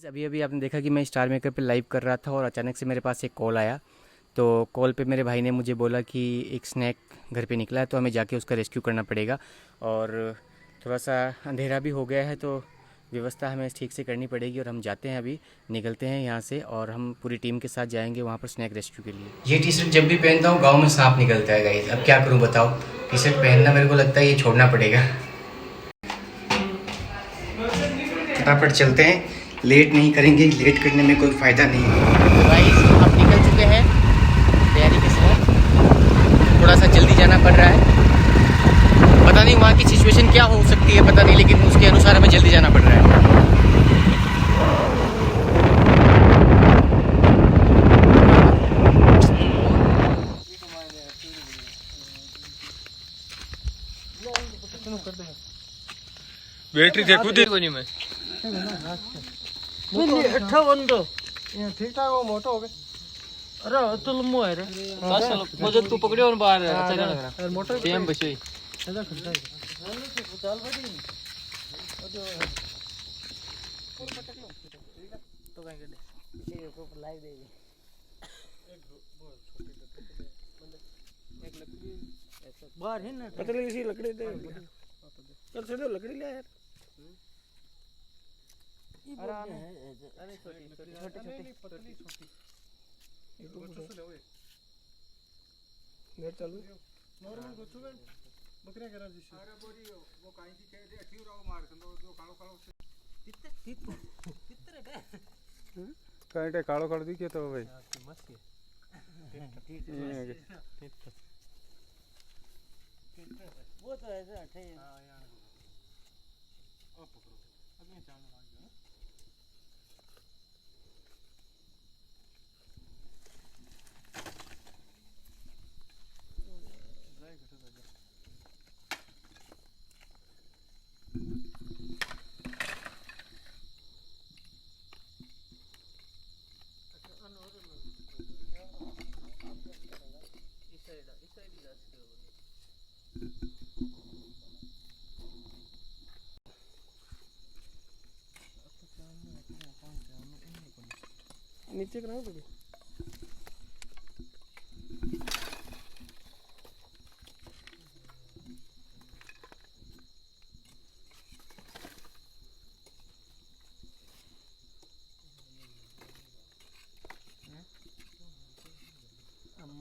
अभी अभी आपने देखा कि मैं स्टार मेकर पे लाइव कर रहा था और अचानक से मेरे पास एक कॉल आया। तो कॉल पे मेरे भाई ने मुझे बोला कि एक स्नैक घर पे निकला है, तो हमें जाके उसका रेस्क्यू करना पड़ेगा। और थोड़ा सा अंधेरा भी हो गया है, तो व्यवस्था हमें ठीक से करनी पड़ेगी। और हम जाते हैं, अभी निकलते हैं यहाँ से और हम पूरी टीम के साथ जाएंगे वहाँ पर स्नैक रेस्क्यू के लिए। ये टी शर्ट जब भी पहनता हूँ गाँव में सांप निकलता है गाइस, अब क्या करूँ बताओ। टी शर्ट पहनना मेरे को लगता है ये छोड़ना पड़ेगा। फटाफट चलते हैं, लेट नहीं करेंगे, लेट करने में कोई फ़ायदा नहीं है। तो भाई हम निकल चुके हैं तैयारी के साथ। थोड़ा सा जल्दी जाना पड़ रहा है, पता नहीं वहाँ की सिचुएशन क्या हो सकती है, पता नहीं, लेकिन उसके अनुसार हमें जल्दी जाना पड़ रहा है। बैटरी देखो दे कोनी में मुझे 58 दो ये ठीक ठाक हो मोटो हो गए। अरे अतुल मो है रे बस मुझे तू पकड़ियो और बाहर अच्छा लग रहा है मोटो सेम बचोई ऐसा खड़ता है चल बड़ी तो कहीं के ये को लाइव दे एक लकड़ी ऐसा बाहर है ना पतली सी लकड़ी दे चल से दो लकड़ी ले यार। अरे छोटी पतली छोटी एक गोचो से ले ओए नेट चालू नॉर्मल गोचो में बकरियां करा जिस अरे बोरी वो काई की कह दे अठी राव मार दो जो कालो कालो कितने रे काईटे कालो कर दी के तो भाई मस्त है वो तो ऐसे अठे हां यार ओ पकड़ो अभी जाने लग गया नीचे कराओ थोड़ी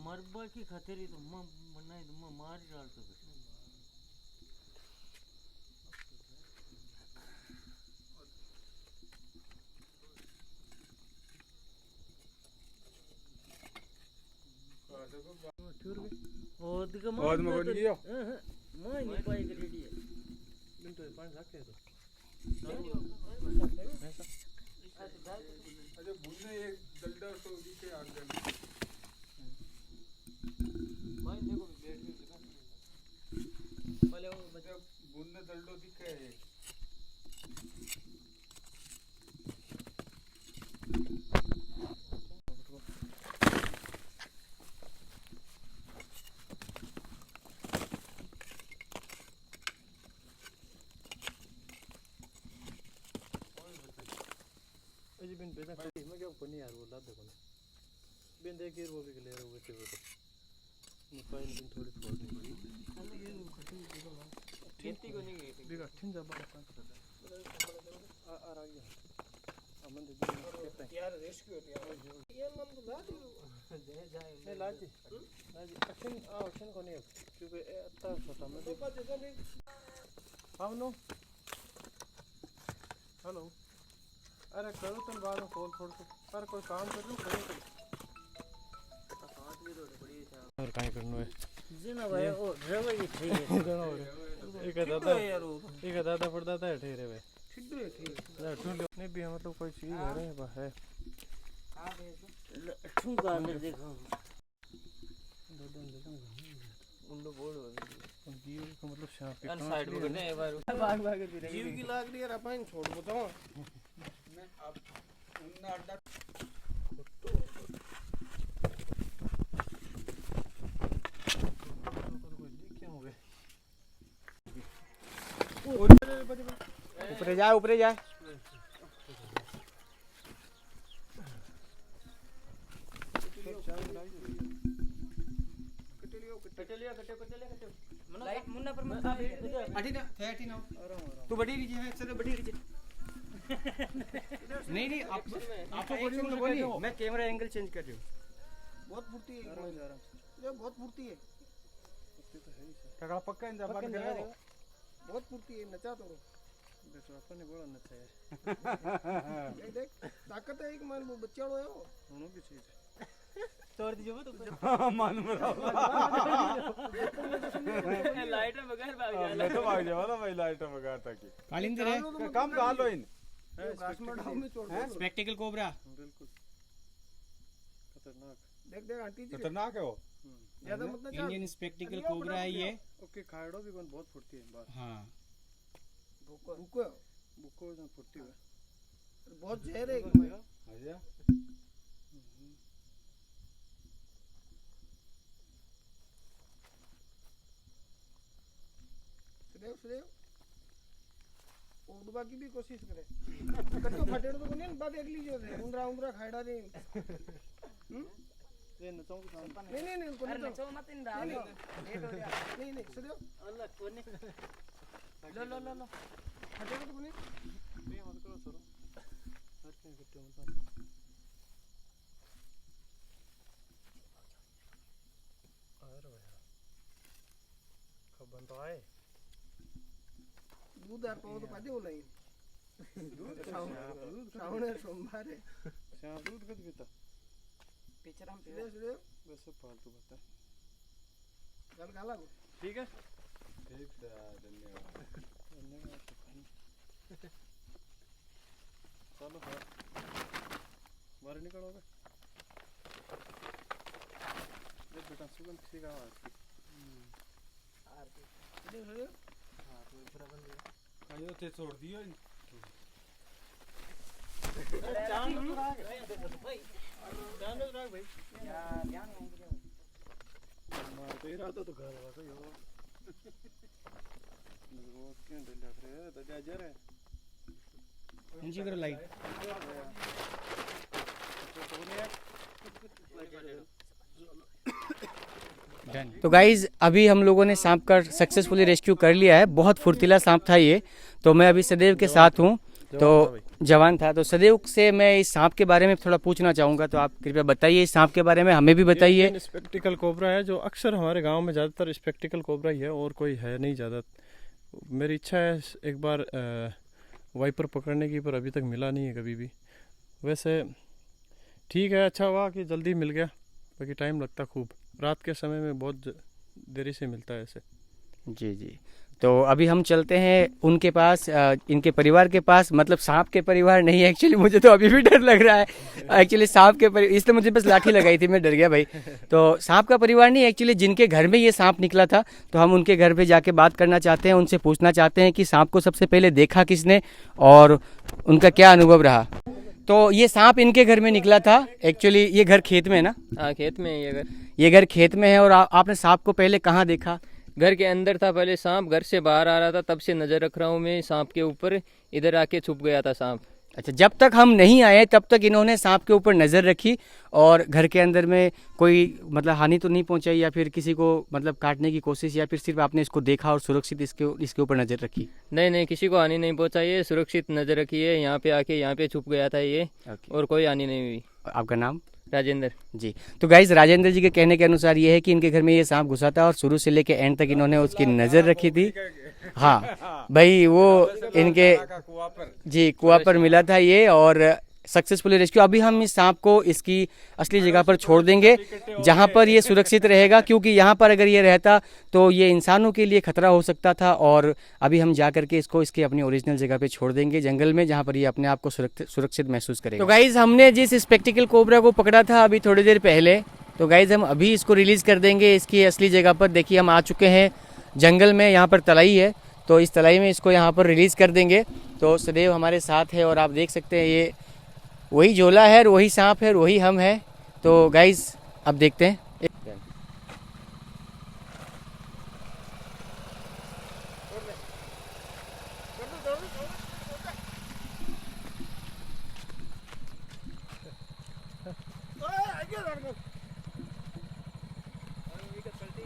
मरबा की खतरी तो मनाई तो मार डालते और में कोई नहीं मैं नहीं पाई रेडी है मिनट पानी रखे तो अरे बुने एक दलडा तो दिखे आग गन भाई देखो बैटरी लगा पहले वो बच्चा बुने दलडो दिखे है बिन बेदा खड़ी मैं क्या कोनी यार वो लाद देखो ना बिन देख वो भी ले रहा वो तो मोबाइल बिन थोड़ी फोड़नी पड़ी खाली ये कटिंग देखो ना ठेती को नहीं गई बिगा ठिन जा बड़ा आ रहा है अमन दे कहता है यार रेस्क्यू होती है ये मन तो ला दे जाए नहीं लाजी एक्शन एक्शन को नहीं क्योंकि इतना छोटा मैं देखा देखो नहीं आओ नो हेलो अरे करो तुम बाद में कॉल छोड़ पर कोई काम कर लो करो हाथ भी रोड बड़ी है और काई करनो है जिना भाई ओ ड्राइवर की ठीक है दोनों एक दादा पड़दाता है ठहरे भाई ठीक है ठीक है ठूंड नहीं भी मतलब कोई चीज है बस है हां ठूंगा अंदर देखो उन लोग बोल जीव का मतलब सांप के साइड में करने एक बार भाग जीव की लाग रही है अपन छोड़ बताओ अब उन्ना अड्डा ऊपर जा लाइट मुन्ना पर मत अठी ना थे अठी ना तू बड़ी रीजे है सर बड़ी रीजे नहीं नहीं आपको बड़ी रीजे बोली मैं कैमरा एंगल चेंज कर रही हूं बहुत फुर्ती है ये बहुत फुर्ती है टकरा पक्का इन जापान कर रहे हो बहुत फुर्ती है नचा तो देखो अपन ने बोला नचा है देख ताकत है एक मान वो बच्चा है वो दोनों की चीज तोड़ दीजिए वो तो मान लाइट में बगैर भाग जा मैं तो भाग जाऊंगा भाई लाइट में बगैर तक कालिंदर है कम डालो इन स्पेक्टिकल कोबरा बिल्कुल खतरनाक देख देख आंटी जी खतरनाक है वो ज्यादा मत ना इंडियन स्पेक्टिकल कोबरा है ये ओके खाड़ो भी कौन बहुत फुर्ती है बात हां बुको जन फुर्ती है बहुत जहर है आजा सुदेव उड़वा की भी कोशिश करे कट्टो फटेड़ तो नहीं बात अगली जो है उंदरा खाड़ा नहीं ये नचाऊं के सामने नहीं उनको नहीं नचाओ मत इन डालो लेट हो गया नहीं सुदेव अल्लाह कोने लो फटेड़ तो नहीं ये मत करो छोड़ो हर के कट्टे मत अरे भैया कब बनता है दूध आ तो पाते हो नहीं दूध श्रावण सोमवार है श्याम दूध कद पीता पिक्चर हम सुदेव वैसे फालतू बता गल गाला ठीक है धन्यवाद चलो बाहर निकलोगे देख बेटा सुगंध ठीक है सुदेव हां तो पूरा बन गया आयो ते छोड़ दियो चांद तो राग भाई ध्यान राग भाई ध्यान मार तो इरादा तो घर वाला यो वो क्यों डल रहे तो जा रहे इंजी करो लाइट तो गाइज अभी हम लोगों ने सांप का सक्सेसफुली रेस्क्यू कर लिया है। बहुत फुर्तीला सांप था ये। तो मैं अभी सदैव के साथ हूँ, तो जवान था। तो सदैव से मैं इस सांप के बारे में थोड़ा पूछना चाहूँगा, तो आप कृपया बताइए इस सांप के बारे में, हमें भी बताइए। स्पेक्टिकल कोबरा है जो अक्सर हमारे गांव में ज़्यादातर स्पेक्टिकल कोबरा ही है, और कोई है नहीं ज़्यादा। मेरी इच्छा है एक बार वाइपर पकड़ने की, पर अभी तक मिला नहीं है कभी भी। वैसे ठीक है, अच्छा हुआ कि जल्दी मिल गया, बाकी टाइम लगता खूब। रात के समय में बहुत देरी से मिलता है ऐसे। जी जी। तो अभी हम चलते हैं उनके पास, इनके परिवार के पास। मतलब सांप के परिवार नहीं है एक्चुअली, मुझे तो अभी भी डर लग रहा है एक्चुअली सांप के परिवार, इसलिए मुझे बस लाठी लगाई थी, मैं डर गया भाई। तो सांप का परिवार नहीं एक्चुअली, जिनके घर में ये सांप निकला था, तो हम उनके घर पे जाके बात करना चाहते हैं, उनसे पूछना चाहते हैं कि सांप को सबसे पहले देखा किसने और उनका क्या अनुभव रहा। तो ये सांप इनके घर में निकला था एक्चुअली। ये घर खेत में है ना? हाँ, खेत में है ये घर खेत में है। और आपने सांप को पहले कहाँ देखा? घर के अंदर था पहले सांप, घर से बाहर आ रहा था, तब से नजर रख रहा हूँ मैं सांप के ऊपर। इधर आके छुप गया था सांप। अच्छा, जब तक हम नहीं आए तब तक इन्होंने सांप के ऊपर नज़र रखी, और घर के अंदर में कोई मतलब हानि तो नहीं पहुंचाई, या फिर किसी को मतलब काटने की कोशिश, या फिर सिर्फ आपने इसको देखा और सुरक्षित इसके ऊपर नज़र रखी? नहीं, किसी को हानि नहीं पहुंचाई है, सुरक्षित नजर रखी है। यहाँ पे आके यहाँ पे छुप गया था ये, और कोई हानि नहीं हुई। आपका नाम? राजेंद्र जी। तो गाइज राजेंद्र जी के कहने के अनुसार ये है कि इनके घर में ये सांप घुसा था, और शुरू से लेके एंड तक इन्होंने उसकी नज़र रखी थी। हाँ भाई, वो इनके जी कुआं पर मिला था ये, और सक्सेसफुली रेस्क्यू। अभी हम इस सांप को इसकी असली जगह पर छोड़ देंगे, जहां पर ये सुरक्षित रहेगा, क्योंकि यहां पर अगर ये रहता तो ये इंसानों के लिए खतरा हो सकता था। और अभी हम जा करके इसको इसके अपनी ओरिजिनल जगह पे छोड़ देंगे, जंगल में, जहां पर ये अपने आप को सुरक्षित महसूस करेगा। तो गाइज हमने जिस स्पेक्टिकल कोबरा को पकड़ा था अभी थोड़ी देर पहले, तो गाइज हम अभी इसको रिलीज कर देंगे इसकी असली जगह पर। देखिए हम आ चुके हैं जंगल में, यहाँ पर तलाई है, तो इस तलाई में इसको यहाँ पर रिलीज कर देंगे। तो सदैव हमारे साथ है, और आप देख सकते हैं ये वही झोला है, वही सांप है, वही हम है। तो गाइज अब देखते हैं।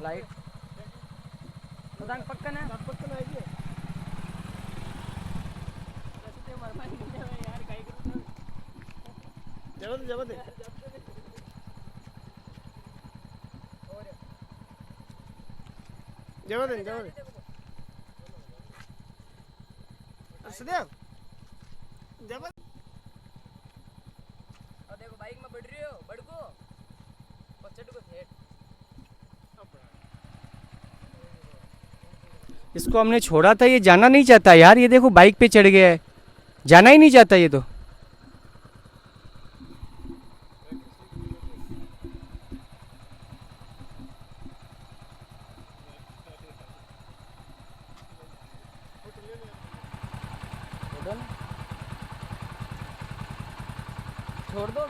लाइट पक्का ना पक्का आएगी जब दे सदैव जब देखो बाइक में बढ़ रही हो बड़को पचड़ को थे इसको हमने छोड़ा था, ये जाना नहीं चाहता यार। ये देखो बाइक पे चढ़ गया है, जाना ही नहीं चाहता ये तो। छोड़ दो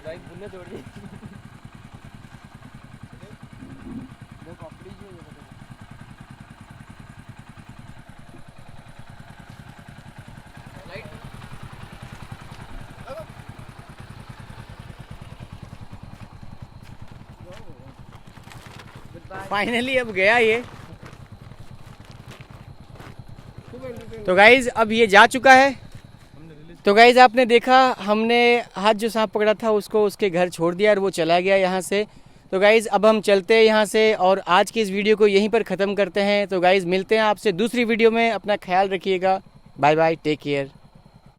बाइक बुल्ले तोड़ दी वो कपड़ी जो लाइट फाइनली अब गया ये। तो गाइज अब ये जा चुका है। तो गाइज आपने देखा, हमने हाथ जो सांप पकड़ा था उसको उसके घर छोड़ दिया और वो चला गया यहाँ से। तो गाइज अब हम चलते हैं यहाँ से और आज की इस वीडियो को यहीं पर ख़त्म करते हैं। तो गाइज मिलते हैं आपसे दूसरी वीडियो में, अपना ख्याल रखिएगा। Bye bye, take care.